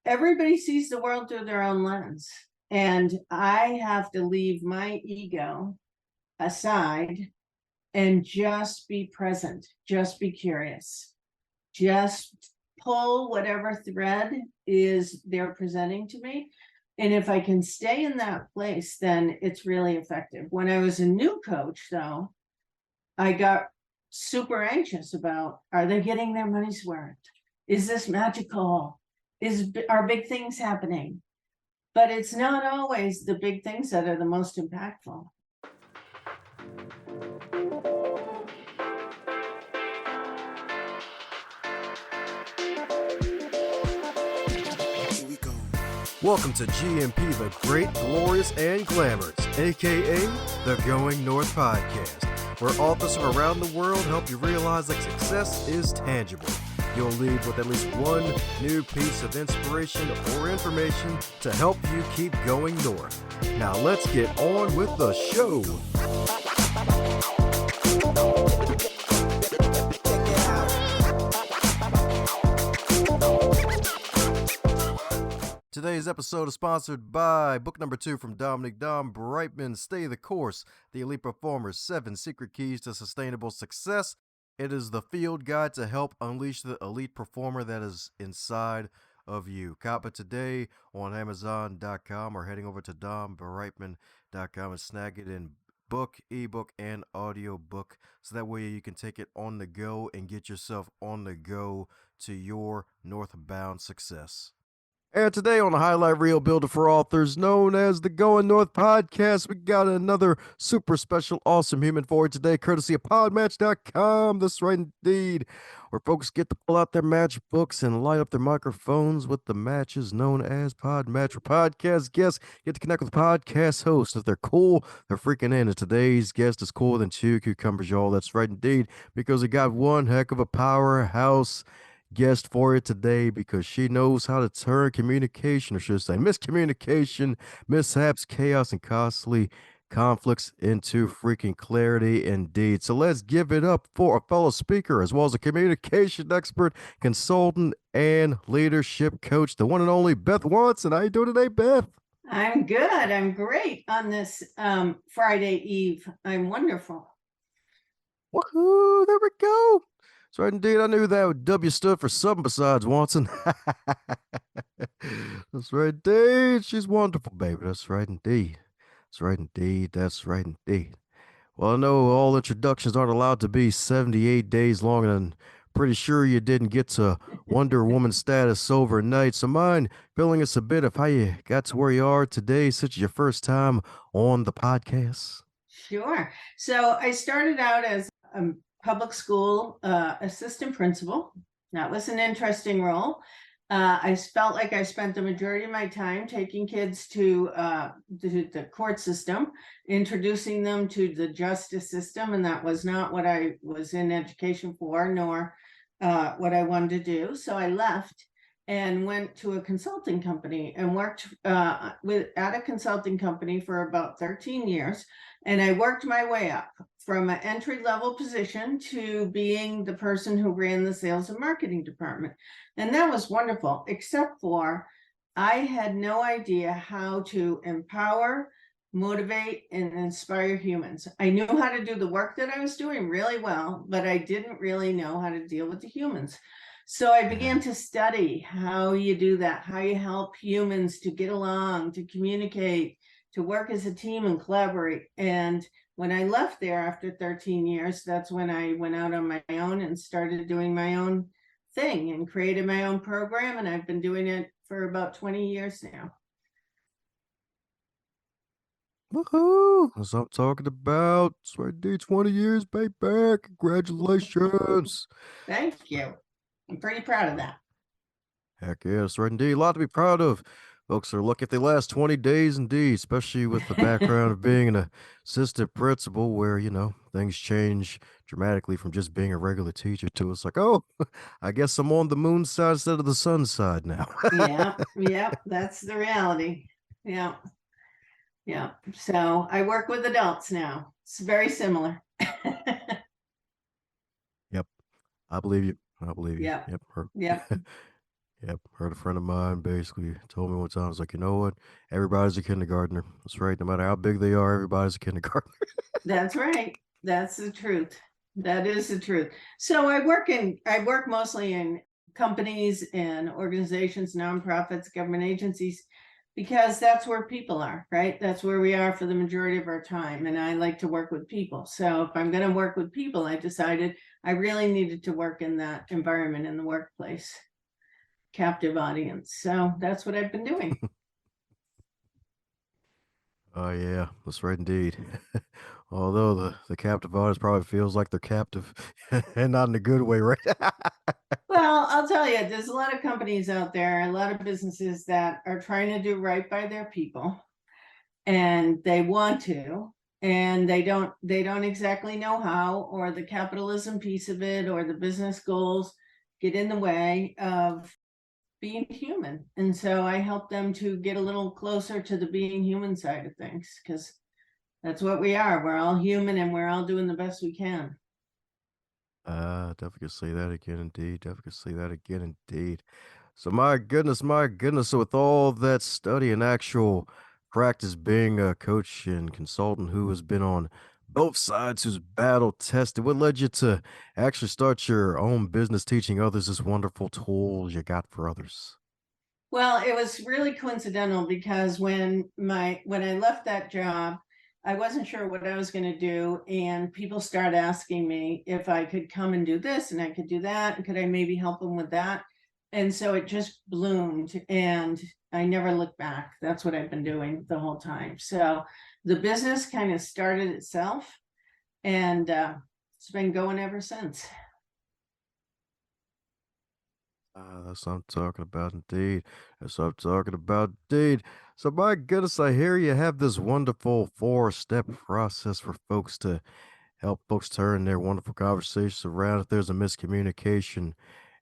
everybody sees the world through their own lens. And I have to leave my ego aside and just be present, just be curious, just pull whatever thread is they're presenting to me. And if I can stay in that place, then it's really effective. When I was a new coach, though, I got super anxious about, are they getting their money's worth? Is this magical? Are big things happening? But it's not always the big things that are the most impactful. Welcome to GMP, the Great, Glorious, and Glamorous, aka the Going North Podcast, where authors from around the world help you realize that success is tangible. You'll leave with at least one new piece of inspiration or information to help you keep going north. Now let's get on with the show. Today's episode is sponsored by book number 2 from DomBrightmon, Stay the Course, The Elite Performer's 7 Secret Keys to Sustainable Success. It is the field guide to help unleash the elite performer that is inside of you. Cop it today on Amazon.com or heading over to DomBrightmon.com and snag it in book, ebook, and audiobook, so that way you can take it on the go and get yourself on the go to your northbound success. And today on the highlight reel builder for authors known as the Going North Podcast, we got another super special, awesome human for you today, courtesy of podmatch.com. That's right indeed, where folks get to pull out their match books and light up their microphones with the matches known as Podmatch. Where podcast guests get to connect with podcast hosts. If they're cool, they're freaking in. And today's guest is cooler than 2 cucumbers, y'all. That's right indeed, because we got one heck of a powerhouse guest for you today, because she knows how to turn communication, or should I say miscommunication, mishaps, chaos, and costly conflicts into freaking clarity indeed. So let's give it up for a fellow speaker, as well as a communication expert, consultant, and leadership coach, the one and only Beth Wonson. How you doing today, Beth? I'm good. I'm great on this Friday Eve. I'm wonderful. Woohoo! There we go. That's right indeed. I knew that W stood for something besides Watson. That's right indeed. She's wonderful, baby. That's right indeed. That's right indeed. That's right indeed. Well, I know all introductions aren't allowed to be 78 days long, and I'm pretty sure you didn't get to Wonder Woman status overnight. So mind filling us a bit of how you got to where you are today, since it's your first time on the podcast? Sure. So I started out as a public school assistant principal. That was an interesting role. I felt like I spent the majority of my time taking kids to the court system, introducing them to the justice system, and that was not what I was in education for, nor what I wanted to do. So I left and went to a consulting company and worked at a consulting company for about 13 years. And I worked my way up from an entry-level position to being the person who ran the sales and marketing department. And that was wonderful, except for I had no idea how to empower, motivate, and inspire humans. I knew how to do the work that I was doing really well, but I didn't really know how to deal with the humans. So I began to study how you do that, how you help humans to get along, to communicate, to work as a team and collaborate. And when I left there after 13 years, that's when I went out on my own and started doing my own thing and created my own program. And I've been doing it for about 20 years now. Woohoo! That's what I'm talking about. It's right there, 20 years, baby. Congratulations. Thank you. I'm pretty proud of that. Heck yeah, that's right indeed. A lot to be proud of. Folks are lucky if they last 20 days indeed, especially with the background of being an assistant principal, where, you know, things change dramatically from just being a regular teacher to it's like, oh, I guess I'm on the moon side instead of the sun side now. Yeah, that's the reality. Yeah. So I work with adults now. It's very similar. Yep. I believe you. Yep. Yep. Yep. Yep. Heard a friend of mine basically told me one time, I was like, you know what? Everybody's a kindergartner. That's right. No matter how big they are, everybody's a kindergartner. That's right. That's the truth. That is the truth. So I work mostly in companies and organizations, nonprofits, government agencies, because that's where people are, right? That's where we are for the majority of our time. And I like to work with people. So if I'm going to work with people, I decided I really needed to work in that environment in the workplace, captive audience. So that's what I've been doing. Oh yeah, that's right indeed. Although the captive audience probably feels like they're captive and not in a good way, right? Well, I'll tell you, there's a lot of companies out there, a lot of businesses that are trying to do right by their people, and they want to, and they don't exactly know how, or the capitalism piece of it, or the business goals get in the way of being human. And so I help them to get a little closer to the being human side of things, because that's what we are. We're all human and we're all doing the best we can. Definitely could say that again, indeed. Definitely could say that again, indeed. So, my goodness. So, with all that study and actual practice, being a coach and consultant who has been on both sides, who's battle tested, what led you to actually start your own business, teaching others this wonderful tools you got for others? Well, it was really coincidental because when I left that job, I wasn't sure what I was going to do, and people started asking me if I could come and do this and I could do that, and could I maybe help them with that? And so it just bloomed, and I never looked back. That's what I've been doing the whole time. So the business kind of started itself, and it's been going ever since. That's what I'm talking about, indeed. That's what I'm talking about, indeed. So, my goodness, I hear you have this wonderful four-step process for folks to help folks turn their wonderful conversations around if there's a miscommunication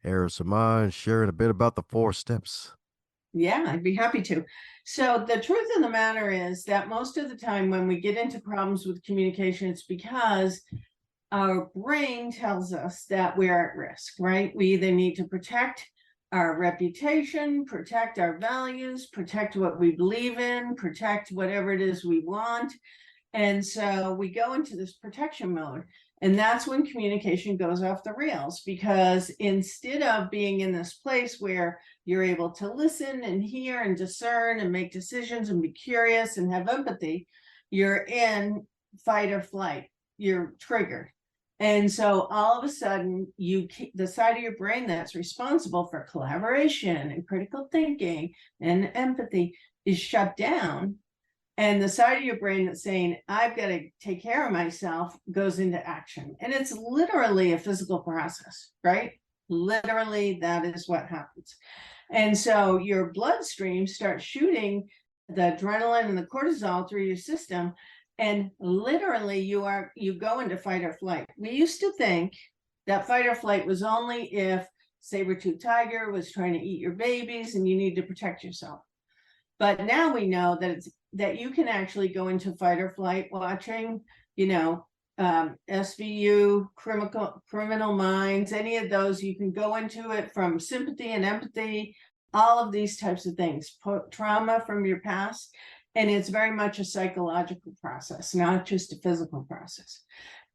error. So, mind sharing a bit about the four steps? Yeah, I'd be happy to. So the truth of the matter is that most of the time when we get into problems with communication, it's because our brain tells us that we're at risk, right? We either need to protect our reputation, protect our values, protect what we believe in, protect whatever it is we want. And so we go into this protection mode. And that's when communication goes off the rails, because instead of being in this place where you're able to listen and hear and discern and make decisions and be curious and have empathy, you're in fight or flight. You're triggered. And so all of a sudden, the side of your brain that's responsible for collaboration and critical thinking and empathy is shut down, and the side of your brain that's saying, I've got to take care of myself, goes into action. And it's literally a physical process, right? Literally, that is what happens. And so your bloodstream starts shooting the adrenaline and the cortisol through your system. And literally you go into fight or flight. We used to think that fight or flight was only if saber-toothed tiger was trying to eat your babies and you need to protect yourself. But now we know that you can actually go into fight or flight watching, SVU, Criminal Minds, any of those. You can go into it from sympathy and empathy, all of these types of things, trauma from your past. And it's very much a psychological process, not just a physical process.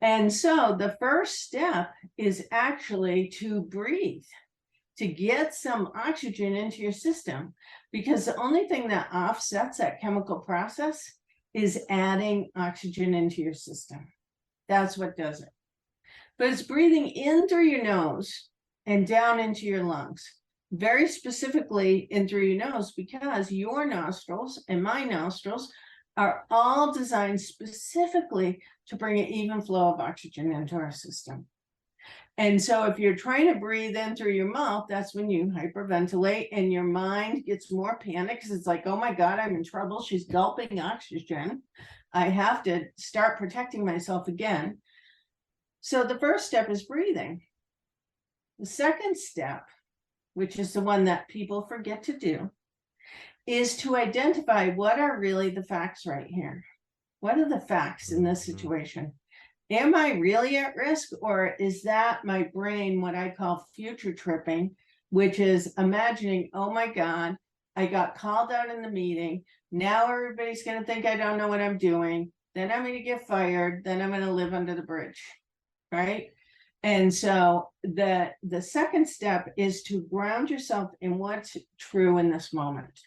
And so the first step is actually to breathe, to get some oxygen into your system, because the only thing that offsets that chemical process is adding oxygen into your system. That's what does it. But it's breathing in through your nose and down into your lungs, very specifically in through your nose, because your nostrils and my nostrils are all designed specifically to bring an even flow of oxygen into our system. And so if you're trying to breathe in through your mouth, that's when you hyperventilate and your mind gets more panic, because it's like, oh my God, I'm in trouble. She's gulping oxygen. I have to start protecting myself again. So the first step is breathing. The second step, which is the one that people forget to do, is to identify what are really the facts right here. What are the facts in this Mhm. situation? Am I really at risk, or is that my brain, what I call future tripping, which is imagining, oh my God, I got called out in the meeting. Now everybody's going to think I don't know what I'm doing. Then I'm going to get fired. Then I'm going to live under the bridge. Right. And so the second step is to ground yourself in what's true in this moment.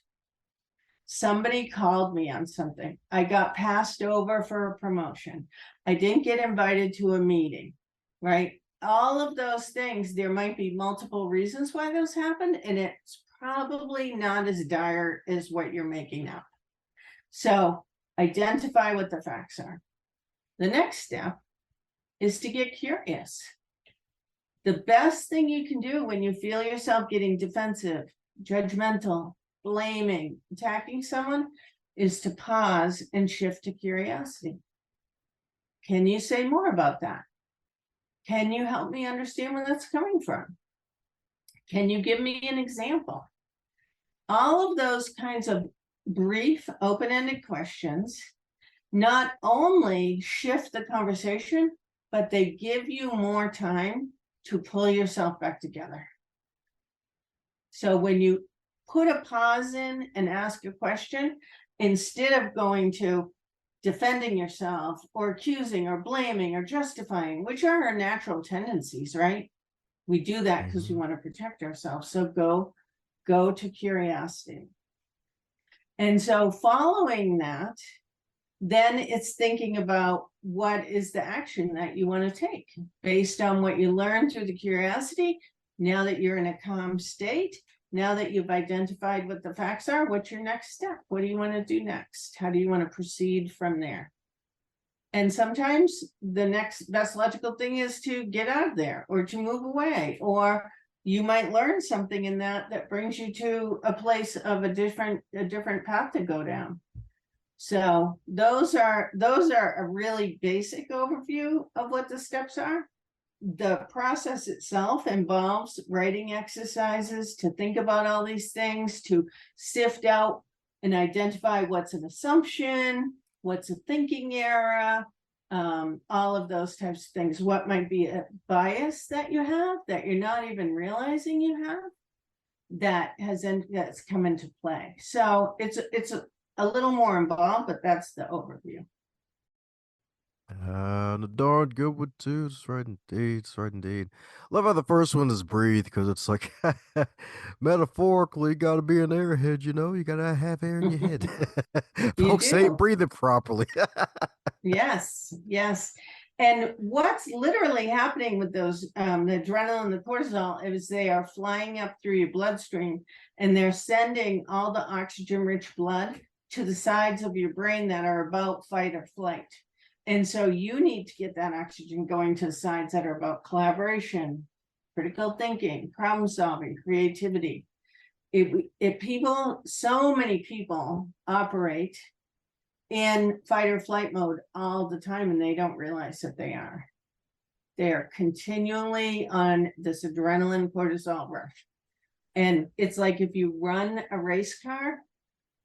Somebody called me on something. I got passed over for a promotion. I didn't get invited to a meeting, right? All of those things, there might be multiple reasons why those happened, and it's probably not as dire as what you're making up. So identify what the facts are. The next step is to get curious. The best thing you can do when you feel yourself getting defensive, judgmental, blaming, attacking someone is to pause and shift to curiosity. Can you say more about that? Can you help me understand where that's coming from? Can you give me an example? All of those kinds of brief, open-ended questions not only shift the conversation, but they give you more time to pull yourself back together. So when you put a pause in and ask a question, instead of going to defending yourself or accusing or blaming or justifying, which are our natural tendencies, right? We do that because we want to protect ourselves. So go to curiosity. And so following that, then it's thinking about what is the action that you want to take based on what you learned through the curiosity. Now that you're in a calm state, now that you've identified what the facts are, what's your next step? What do you want to do next? How do you want to proceed from there? And sometimes the next best logical thing is to get out of there or to move away, or you might learn something in that brings you to a place of a different path to go down. So those are a really basic overview of what the steps are. The process itself involves writing exercises to think about all these things, to sift out and identify what's an assumption, what's a thinking error, all of those types of things. What might be a bias that you have that you're not even realizing you have that's come into play. So it's a little more involved, but that's the overview. And a darn good one too. It's right indeed. It's right indeed. Love how the first one is breathe because it's like metaphorically, you got to be an airhead. You got to have air in your head. You Folks ain't do. breathing properly. Yes, yes. And what's literally happening with those, the adrenaline, the cortisol, is they are flying up through your bloodstream and they're sending all the oxygen-rich blood to the sides of your brain that are about fight or flight. And so you need to get that oxygen going to the sides that are about collaboration, critical thinking, problem solving, creativity. So many people operate in fight or flight mode all the time, and they don't realize that they are. They are continually on this adrenaline cortisol rush. And it's like if you run a race car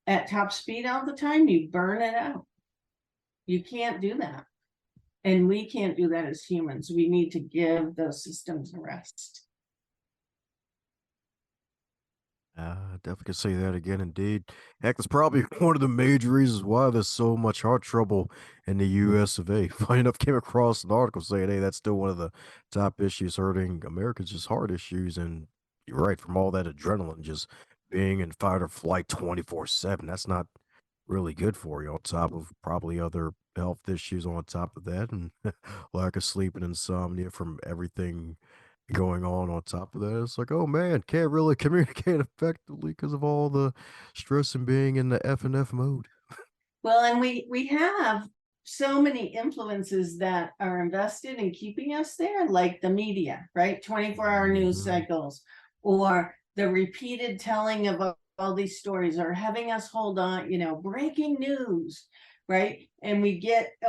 at top speed all the time, you burn it out. You can't do that. And we can't do that as humans. We need to give those systems a rest. Definitely can say that again, indeed. Heck, that's probably one of the major reasons why there's so much heart trouble in the US of A. Funny enough, came across an article saying, hey, that's still one of the top issues hurting Americans, just heart issues. And you're right, from all that adrenaline, just being in fight or flight 24/7, that's not really good for you, on top of probably other health issues on top of that, and lack of sleep and insomnia from everything going on top of that. It's like, oh man, can't really communicate effectively because of all the stress and being in the F and F mode. Well, and we have so many influences that are invested in keeping us there, like the media, right? 24-hour news cycles, or the repeated telling of all these stories, or having us hold on, breaking news, right? And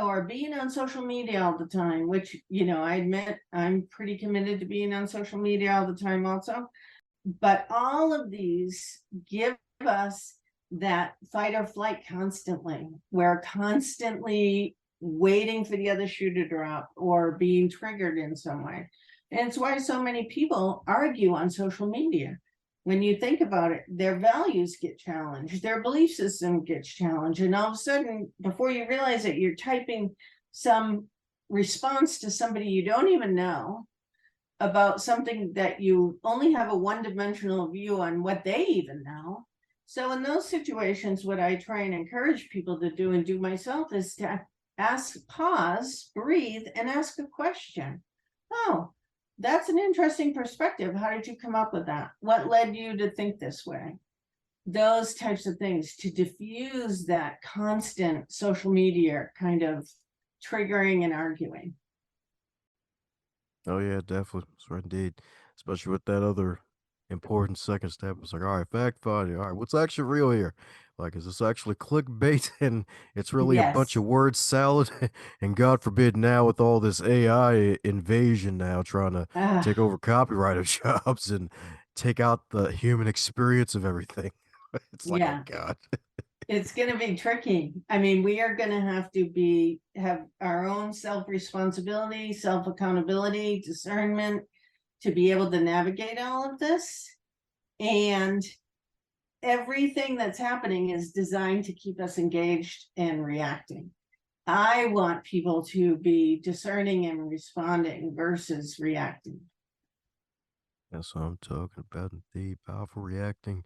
or being on social media all the time, which, I admit I'm pretty committed to being on social media all the time also. But all of these give us that fight or flight constantly. We're constantly waiting for the other shoe to drop or being triggered in some way. And it's why so many people argue on social media. when you think about it, their values get challenged, their belief system gets challenged, and all of a sudden, before you realize it, you're typing some response to somebody you don't even know about something that you only have a one-dimensional view on what they even know. So in those situations, what I try and encourage people to do, and do myself, is to pause, breathe, and ask a question. Oh, that's an interesting perspective. How did you come up with that? What led you to think this way? Those types of things, to diffuse that constant social media kind of triggering and arguing. Oh yeah, definitely. That's right indeed. Especially with that other important second step. It's like, all right, fact finding. All right, what's actually real here? Like, is this actually clickbait and it's really a bunch Yes. of word salad? And God forbid now with all this AI invasion now trying to take over copywriter jobs and take out the human experience of everything. It's like, oh yeah. God. It's going to be tricky. I mean, we are going to have to have our own self-responsibility, self-accountability, discernment to be able to navigate all of this. And everything that's happening is designed to keep us engaged and reacting. I want people to be discerning and responding versus reacting. That's what I'm talking about. Indeed, powerful reacting.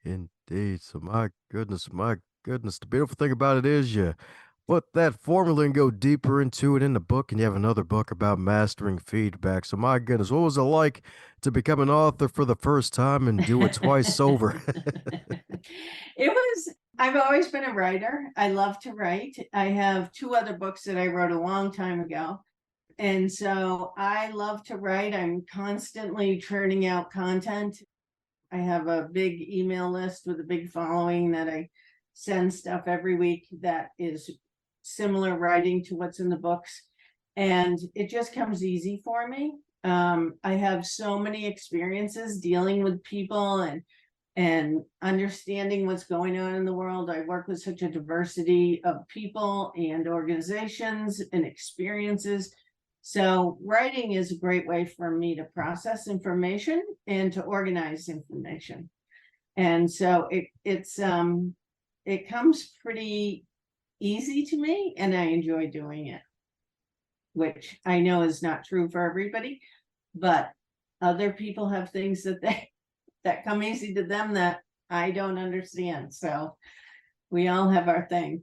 Indeed. So my goodness, my goodness. The beautiful thing about it is you put that formula and go deeper into it in the book, and you have another book about mastering feedback. So my goodness, what was it like to become an author for the first time and do it twice over? It was, I've always been a writer. I love to write. I have 2 other books that I wrote a long time ago. And so I love to write. I'm constantly churning out content. I have a big email list with a big following that I send stuff every week that is similar writing to what's in the books. And it just comes easy for me. I have so many experiences dealing with people and understanding what's going on in the world. I work with such a diversity of people and organizations and experiences. So writing is a great way for me to process information and to organize information. And so it comes pretty easy to me, and I enjoy doing it, which I know is not true for everybody, but other people have things that come easy to them that I don't understand. So we all have our thing.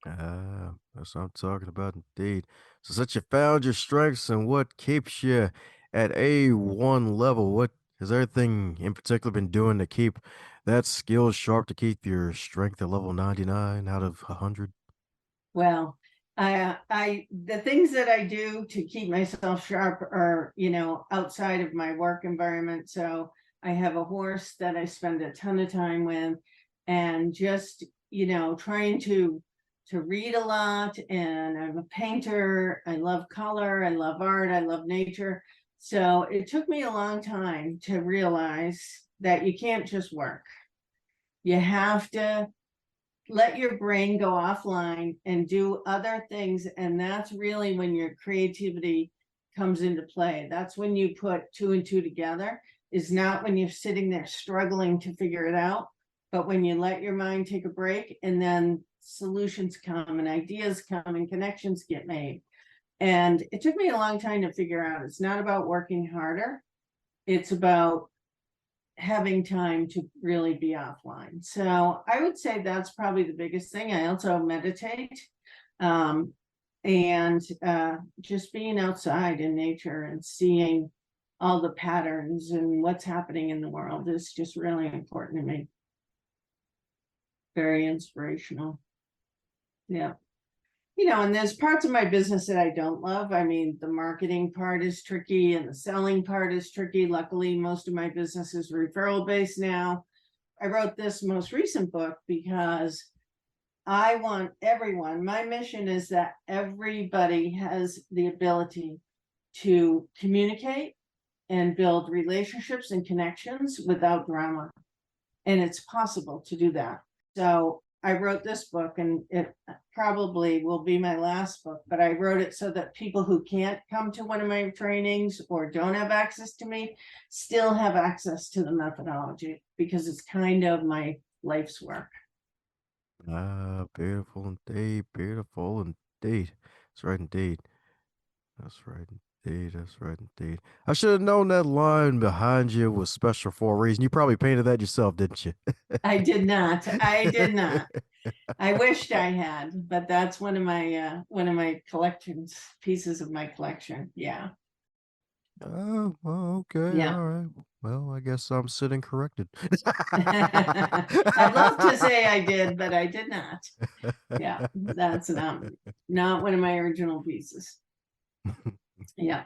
Ah, that's what I'm talking about indeed. So since you found your strengths and what keeps you at A1 level, what has everything in particular been doing to keep that skill sharp to keep your strength at level 99 out of 100? Well, the things that I do to keep myself sharp are, outside of my work environment. So I have a horse that I spend a ton of time with, and just, trying to read a lot. And I'm a painter. I love color. I love art. I love nature. So it took me a long time to realize that you can't just work. You have to let your brain go offline and do other things. And that's really when your creativity comes into play. That's when you put 2 and 2 together, is not when you're sitting there struggling to figure it out, but when you let your mind take a break, and then solutions come and ideas come and connections get made. And it took me a long time to figure out it's not about working harder. It's about having time to really be offline. So I would say that's probably the biggest thing. I also meditate, and just being outside in nature and seeing all the patterns and what's happening in the world is just really important to me. Very inspirational. Yeah. And there's parts of my business that I don't love. I mean, the marketing part is tricky and the selling part is tricky. Luckily, most of my business is referral based now. I wrote this most recent book because I want everyone, my mission is that everybody has the ability to communicate and build relationships and connections without drama. And it's possible to do that. So I wrote this book, and it probably will be my last book, but I wrote it so that people who can't come to one of my trainings or don't have access to me still have access to the methodology, because it's kind of my life's work. Ah, beautiful indeed. Beautiful indeed. That's right indeed. That's right indeed. That's right indeed. I should have known that line behind you was special for a reason. You probably painted that yourself, didn't you? I did not. I did not. I wished I had, but that's one of my collections, pieces of my collection. Yeah. Oh, well, okay, Yeah. all right. Well, I guess I'm sitting corrected. I'd love to say I did, but I did not. Yeah, that's not one of my original pieces. Yeah,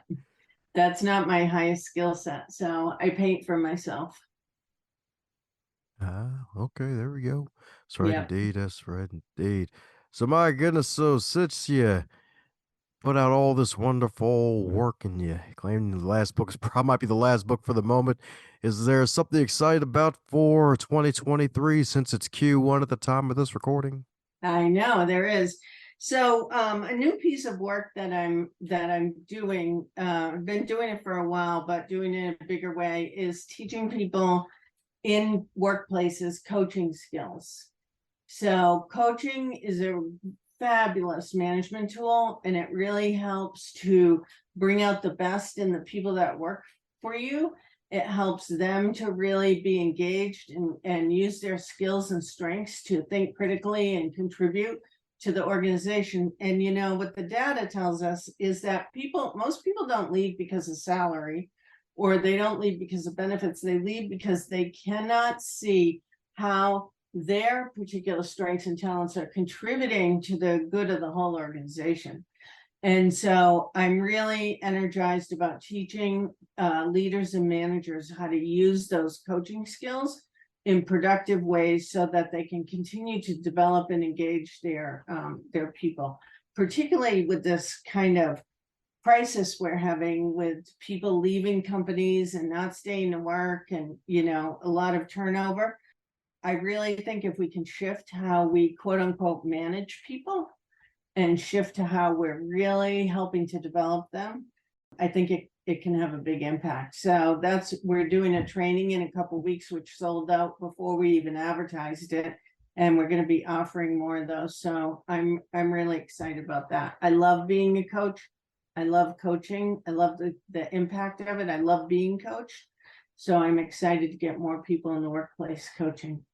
that's not my highest skill set. So I paint for myself. Ah, okay, there we go. That's right Yeah. indeed. That's right indeed. So my goodness, so since you put out all this wonderful work and you claim the last book is probably might be the last book for the moment, is there something excited about for 2023 since it's Q1 at the time of this recording? I know there is. So a new piece of work that I'm doing, I've been doing it for a while, but doing it in a bigger way, is teaching people in workplaces coaching skills. So coaching is a fabulous management tool, and it really helps to bring out the best in the people that work for you. It helps them to really be engaged and use their skills and strengths to think critically and contribute to the organization. And you know what the data tells us is that most people don't leave because of salary, or they don't leave because of benefits. They leave because they cannot see how their particular strengths and talents are contributing to the good of the whole organization. And so I'm really energized about teaching leaders and managers how to use those coaching skills in productive ways so that they can continue to develop and engage their people, particularly with this kind of crisis we're having with people leaving companies and not staying to work, and a lot of turnover. I really think if we can shift how we quote unquote manage people and shift to how we're really helping to develop them, I think it can have a big impact. So we're doing a training in a couple of weeks, which sold out before we even advertised it. And we're going to be offering more of those. So I'm really excited about that. I love being a coach. I love coaching. I love the impact of it. I love being coached. So I'm excited to get more people in the workplace coaching.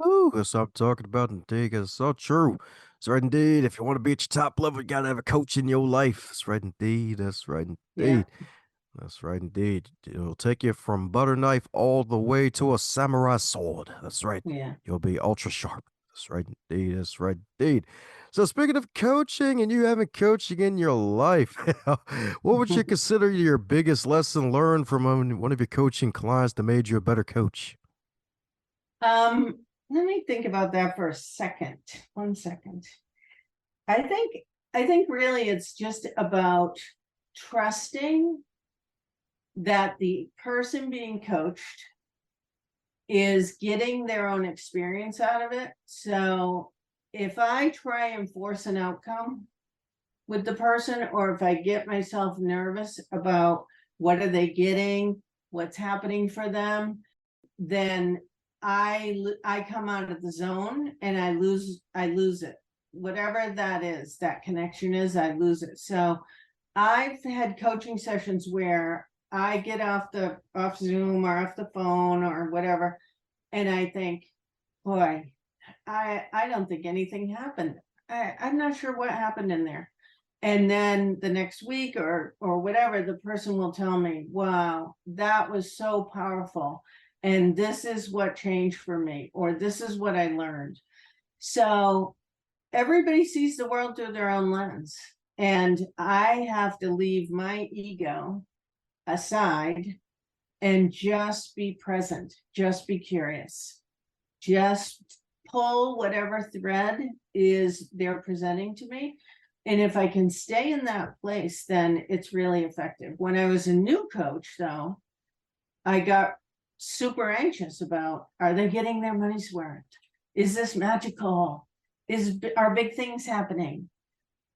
Ooh, that's what I'm talking about indeed, 'cause it's so true. That's right indeed. If you want to be at your top level, you gotta have a coach in your life. That's right indeed. That's right Yeah. indeed. That's right indeed. It'll take you from butter knife all the way to a samurai sword. That's right. Yeah. You'll be ultra sharp. That's right indeed. That's right indeed. So speaking of coaching and you having coaching in your life, what would you consider your biggest lesson learned from one of your coaching clients that made you a better coach? Let me think about that for a second. 1 second. I think I think really it's just about trusting that the person being coached is getting their own experience out of it. So if I try and force an outcome with the person, or if I get myself nervous about what are they getting, what's happening for them, then I come out of the zone and I lose it. Whatever that is, that connection is, I lose it. So I've had coaching sessions where I get off Zoom or off the phone or whatever, and I think, boy, I don't think anything happened. I'm not sure what happened in there. And then the next week or whatever, the person will tell me, wow, that was so powerful. And this is what changed for me, or this is what I learned. So everybody sees the world through their own lens. And I have to leave my ego aside and just be present, just be curious, just pull whatever thread is they're presenting to me. And if I can stay in that place, then it's really effective. When I was a new coach, though, I got super anxious about, are they getting their money's worth? Is this magical? Are big things happening?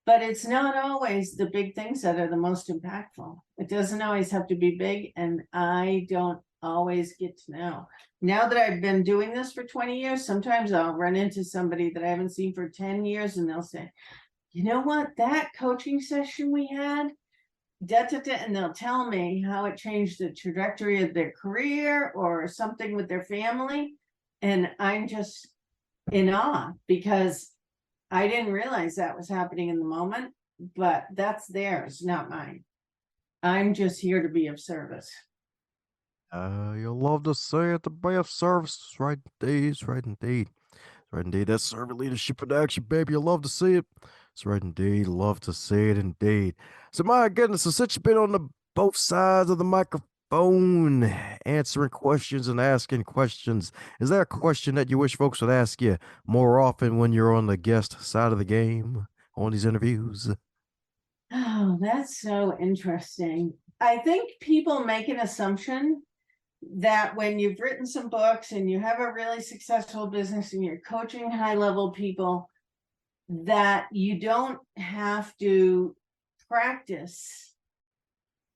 But it's not always the big things that are the most impactful. It doesn't always have to be big, and I don't always get to know. Now that I've been doing this for 20 years, sometimes I'll run into somebody that I haven't seen for 10 years and they'll say, you know what, that coaching session we had, and they'll tell me how it changed the trajectory of their career or something with their family. And I'm just in awe because I didn't realize that was happening in the moment, but that's theirs, not mine. I'm just here to be of service. You'll love to say it, the bay of service. Right indeed, it's right indeed. It's right indeed. That's servant leadership in action, baby. You'll love to see it. It's right indeed. Love to see it indeed. So my goodness, so since you've been on the both sides of the microphone, answering questions and asking questions, is there a question that you wish folks would ask you more often when you're on the guest side of the game on these interviews? Oh, that's so interesting. I think people make an assumption that when you've written some books and you have a really successful business and you're coaching high level people, that you don't have to practice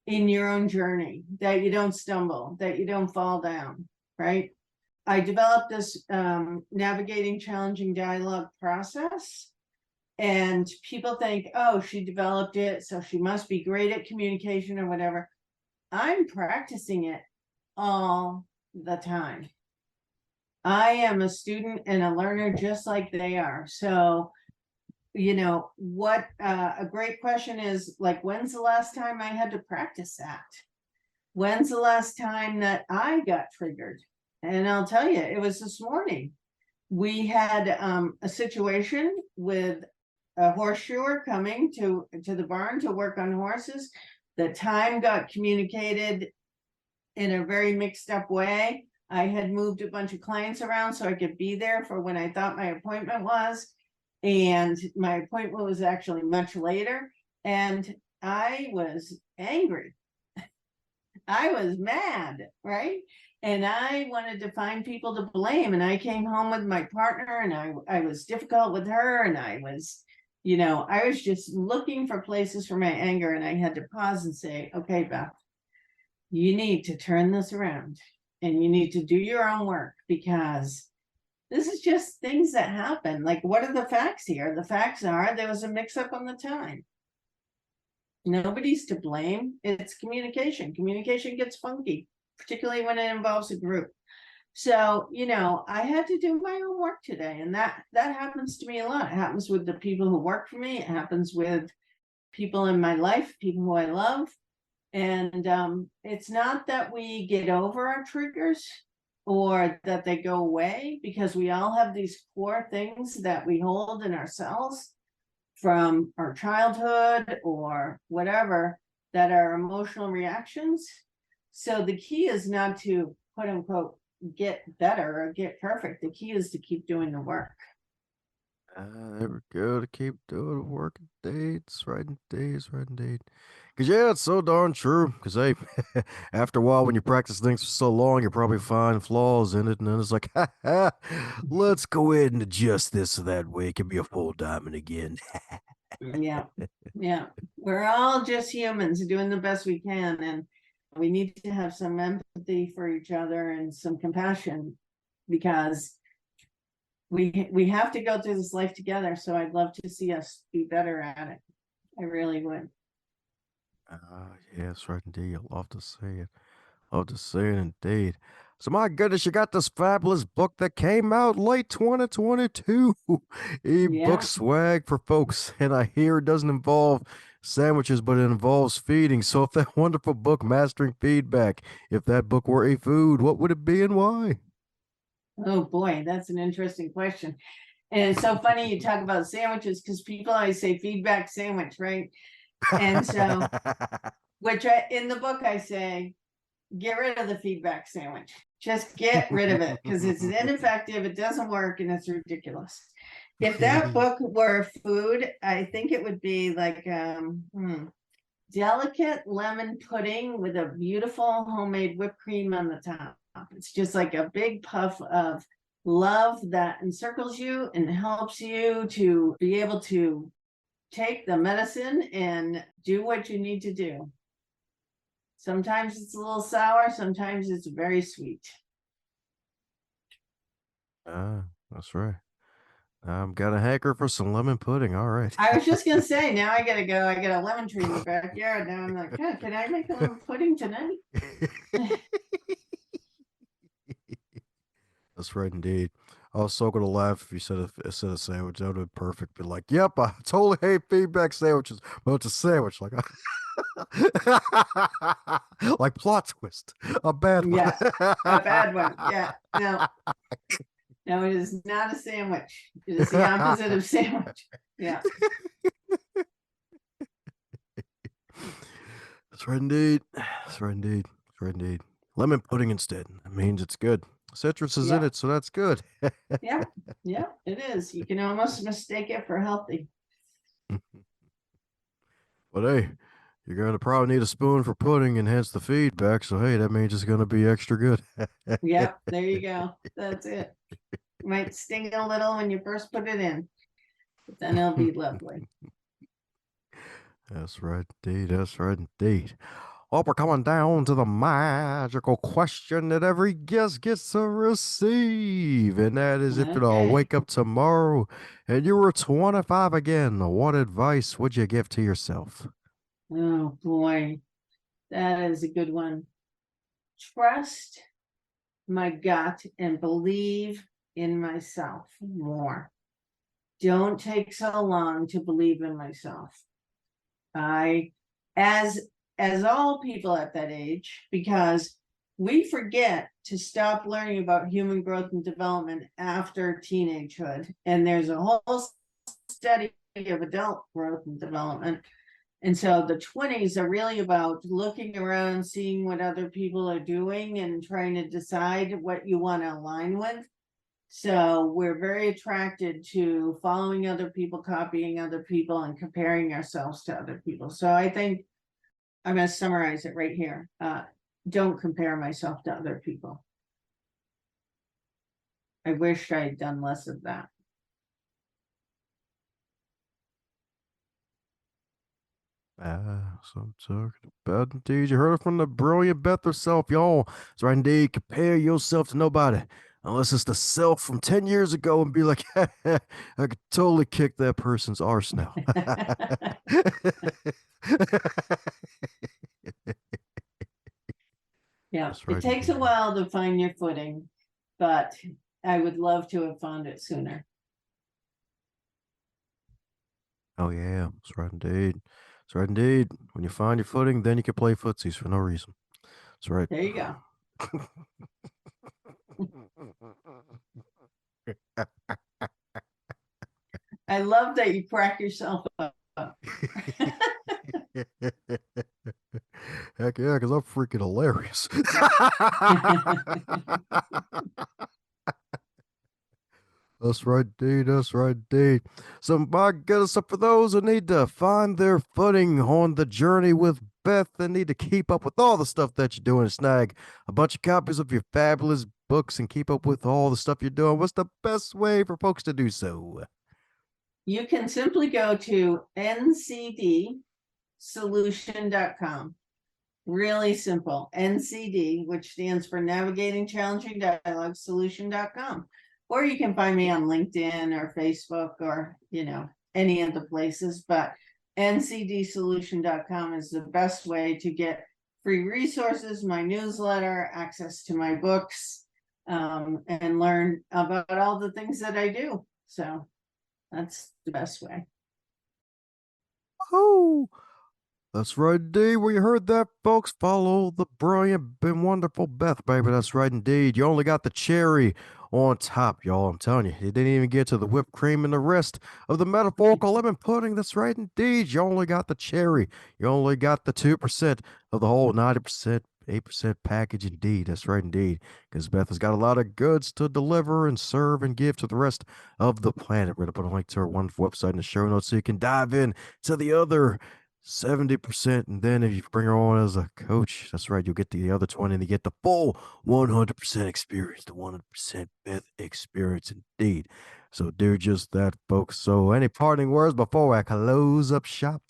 in your own journey, that you don't stumble, that you don't fall down, right? I developed this navigating challenging dialogue process, and people think, oh, she developed it, so she must be great at communication or whatever. I'm practicing it all the time. I am a student and a learner just like they are. So, what a great question is, like, when's the last time I had to practice that? When's the last time that I got triggered? And I'll tell you, it was this morning. We had a situation with a horseshoer coming to the barn to work on horses. The time got communicated in a very mixed up way. I had moved a bunch of clients around so I could be there for when I thought my appointment was. And my appointment was actually much later. And I was angry. I was mad, right? And I wanted to find people to blame. And I came home with my partner and I was difficult with her. And I was just looking for places for my anger. And I had to pause and say, okay, Beth, you need to turn this around and you need to do your own work, because this is just things that happen. Like, what are the facts here? The facts are there was a mix up on the time. Nobody's to blame. It's communication. Communication gets funky, particularly when it involves a group. So, I had to do my own work today. And that happens to me a lot. It happens with the people who work for me. It happens with people in my life, people who I love. And it's not that we get over our triggers or that they go away, because we all have these core things that we hold in ourselves from our childhood or whatever that are emotional reactions. So the key is not to, quote unquote, get better or get perfect. The key is to keep doing the work. There we go, to keep doing the work indeed. It's right indeed, it's right indeed. Cause yeah, it's so darn true. Cause hey, after a while, when you practice things for so long, you probably find flaws in it, and then it's like, ha ha, let's go ahead and adjust this so that way it can be a full diamond again. Yeah. Yeah. We're all just humans doing the best we can. And we need to have some empathy for each other and some compassion, because we have to go through this life together. So I'd love to see us be better at it. I really would. Yes, right indeed. I love to see it. Love to see it indeed. So my goodness, you got this fabulous book that came out late 2022. Ebook Yeah. swag for folks. And I hear it doesn't involve sandwiches, but it involves feeding. So if that wonderful book, Mastering Feedback, if that book were a food, what would it be and why? Oh boy, that's an interesting question. And it's so funny you talk about sandwiches, because people always say feedback sandwich, right? And so, in the book I say, get rid of the feedback sandwich. Just get rid of it, because it's ineffective, it doesn't work, and it's ridiculous. If that book were food, I think it would be like delicate lemon pudding with a beautiful homemade whipped cream on the top. It's just like a big puff of love that encircles you and helps you to be able to take the medicine and do what you need to do. Sometimes it's a little sour, sometimes it's very sweet. That's right. Got a hanker for some lemon pudding. All right. I was just gonna say, now I gotta go. I got a lemon tree in the backyard. Now I'm like, God, can I make a lemon pudding tonight? That's right, indeed. I was so gonna laugh if you said a sandwich. That would have been perfect. Be like, yep, I totally hate feedback sandwiches, but it's a sandwich. Like, like plot twist, a bad one. Yeah, a bad one. Yeah, no, no, it is not a sandwich. It is the opposite of sandwich. Yeah. That's right, indeed. That's right, indeed. That's right, indeed. Lemon pudding instead. That means it's good. Citrus is in Yeah. it, so that's good. Yeah, yeah, it is. You can almost mistake it for healthy. But hey, you're going to probably need a spoon for pudding and hence the feedback. So hey, that means it's going to be extra good. Yep, there you go. That's it. Might sting a little when you first put it in, but then it'll be lovely. That's right, indeed. That's right, indeed. Well, we're coming down to the magical question that every guest gets to receive. And that is if you'll Okay. wake up tomorrow and you were 25 again, what advice would you give to yourself? Oh boy, that is a good one. Trust my gut and believe in myself more. Don't take so long to believe in myself. I, as all people at that age, because we forget to stop learning about human growth and development after teenagehood. And there's a whole study of adult growth and development. And so the 20s are really about looking around, seeing what other people are doing and trying to decide what you want to align with. So we're very attracted to following other people, copying other people, and comparing ourselves to other people. So I think I'm going to summarize it right here. Don't compare myself to other people. I wish I had done less of that. So I'm talking about indeed. You heard it from the brilliant Beth herself, y'all. That's right, indeed. Compare yourself to nobody. Unless it's the self from 10 years ago and be like, I could totally kick that person's arse now. Yeah, That's it right, takes a indeed. while to find your footing, but I would love to have found it sooner. Oh, yeah. That's right, indeed. That's right, indeed. When you find your footing, then you can play footsies for no reason. That's right. There you go. I love that you crack yourself up. Heck yeah, because I'm freaking hilarious. That's right, dude. That's right, dude. So, my goodness, so for those who need to find their footing on the journey with Beth and need to keep up with all the stuff that you're doing, snag a bunch of copies of your fabulous books and keep up with all the stuff you're doing, what's the best way for folks to do so? You can simply go to ncdsolution.com. Really simple. NCD, which stands for Navigating Challenging Dialogue Solution.com. Or you can find me on LinkedIn or Facebook or, any of the places. But ncdsolution.com is the best way to get free resources, my newsletter, access to my books, and learn about all the things that I do. So that's the best way. Oh, that's right, indeed. Well, you heard that, folks. Follow the brilliant and wonderful Beth, baby. That's right, indeed. You only got the cherry on top, y'all. I'm telling you, you didn't even get to the whipped cream and the rest of the metaphorical lemon pudding. That's right, indeed. You only got the cherry. You only got the 2% of the whole 90%. 8% package indeed. That's right, indeed. Because Beth has got a lot of goods to deliver and serve and give to the rest of the planet. We're going to put a link to her wonderful website in the show notes so you can dive in to the other 70%. And then if you bring her on as a coach, that's right, you'll get the other 20 and you get the full 100% experience, the 100% Beth experience indeed. So do just that, folks. So any parting words before I close up shop?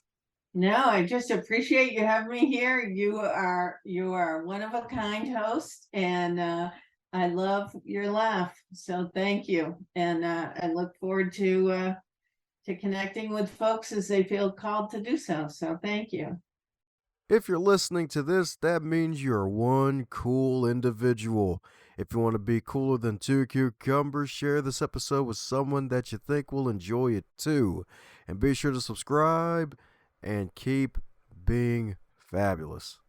No, I just appreciate you having me here. You are one of a kind host, and I love your laugh. So thank you, and I look forward to connecting with folks as they feel called to do so. So thank you. If you're listening to this, that means you're one cool individual. If you want to be cooler than two cucumbers, share this episode with someone that you think will enjoy it too. And be sure to subscribe and keep being fabulous.